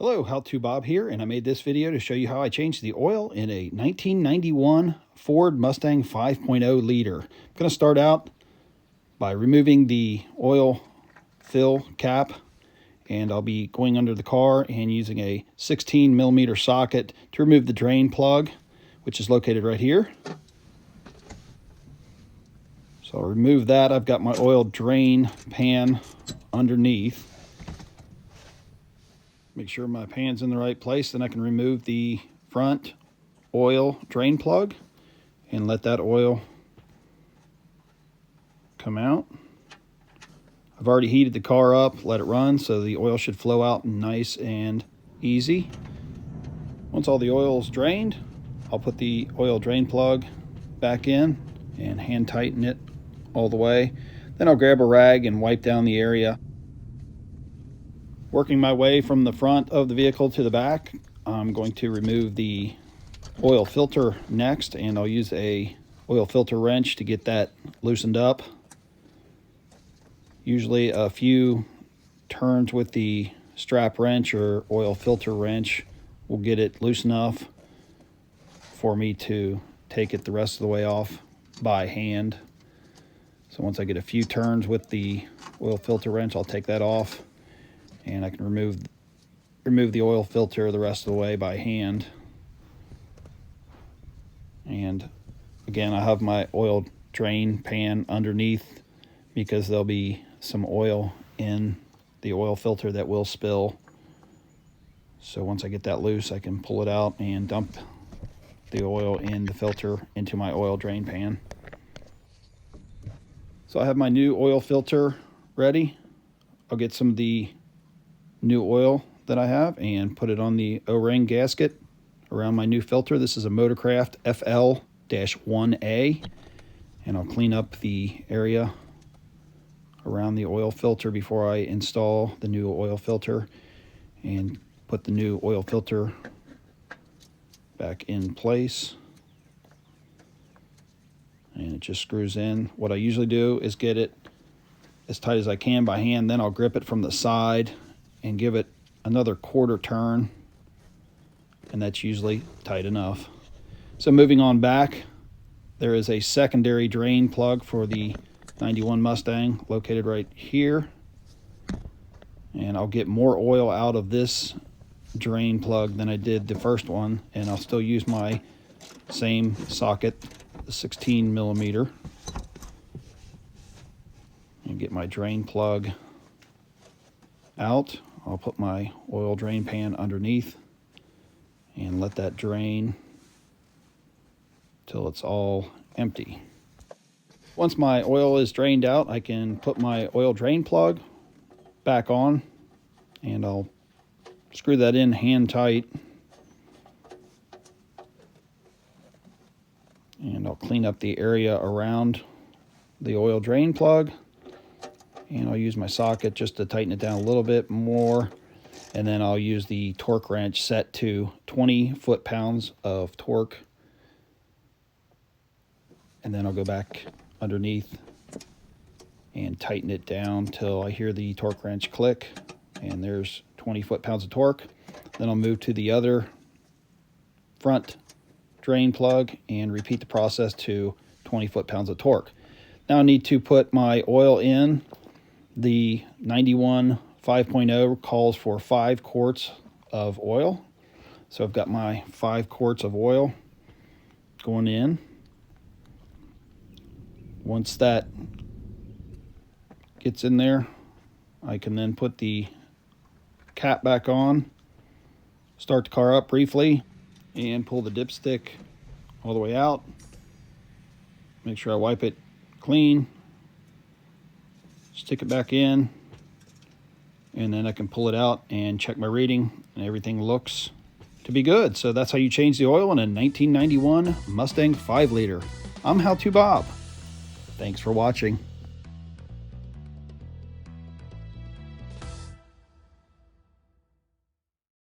Hello, How To Bob here, and I made this video to show you how I changed the oil in a 1991 Ford Mustang 5.0 liter. I'm going to start out by removing the oil fill cap, and I'll be going under the car and using a 16 millimeter socket to remove the drain plug, which is located right here. So I'll remove that. I've got my oil drain pan underneath. Make sure my pan's in the right place, then I can remove the front oil drain plug and let that oil come out. I've already heated the car up, let it run, so the oil should flow out nice and easy. Once all the oil is drained, I'll put the oil drain plug back in and hand tighten it all the way. Then I'll grab a rag and wipe down the area. Working my way from the front of the vehicle to the back, I'm going to remove the oil filter next, and I'll use a oil filter wrench to get that loosened up. Usually a few turns with the strap wrench or oil filter wrench will get it loose enough for me to take it the rest of the way off by hand. So once I get a few turns with the oil filter wrench, I'll take that off. And I can remove the oil filter the rest of the way by hand. And again, I have my oil drain pan underneath because there'll be some oil in the oil filter that will spill. So once I get that loose, I can pull it out and dump the oil in the filter into my oil drain pan. So I have my new oil filter ready. I'll get some of the new oil that I have and put it on the O-ring gasket around my new filter. This is a Motorcraft FL-1A, and I'll clean up the area around the oil filter before I install the new oil filter and put the new oil filter back in place. And it just screws in. What I usually do is get it as tight as I can by hand, then I'll grip it from the side and give it another quarter turn, and that's usually tight enough. So moving on back, there is a secondary drain plug for the 91 Mustang located right here, and I'll get more oil out of this drain plug than I did the first one, and I'll still use my same socket, the 16 millimeter, and get my drain plug out. I'll put my oil drain pan underneath and let that drain till it's all empty. Once my oil is drained out, I can put my oil drain plug back on, and I'll screw that in hand tight. And I'll clean up the area around the oil drain plug. And I'll use my socket just to tighten it down a little bit more. And then I'll use the torque wrench set to 20 foot-pounds of torque. And then I'll go back underneath and tighten it down till I hear the torque wrench click. And there's 20 foot-pounds of torque. Then I'll move to the other front drain plug and repeat the process to 20 foot-pounds of torque. Now I need to put my oil in. The 91 5.0 calls for 5 quarts of oil. So I've got my 5 quarts of oil going in. Once that gets in there, I can then put the cap back on, start the car up briefly, and pull the dipstick all the way out. Make sure I wipe it clean. Stick it back in, and then I can pull it out and check my reading, and everything looks to be good. So that's how you change the oil in a 1991 Mustang 5 liter. I'm How To Bob. Thanks for watching.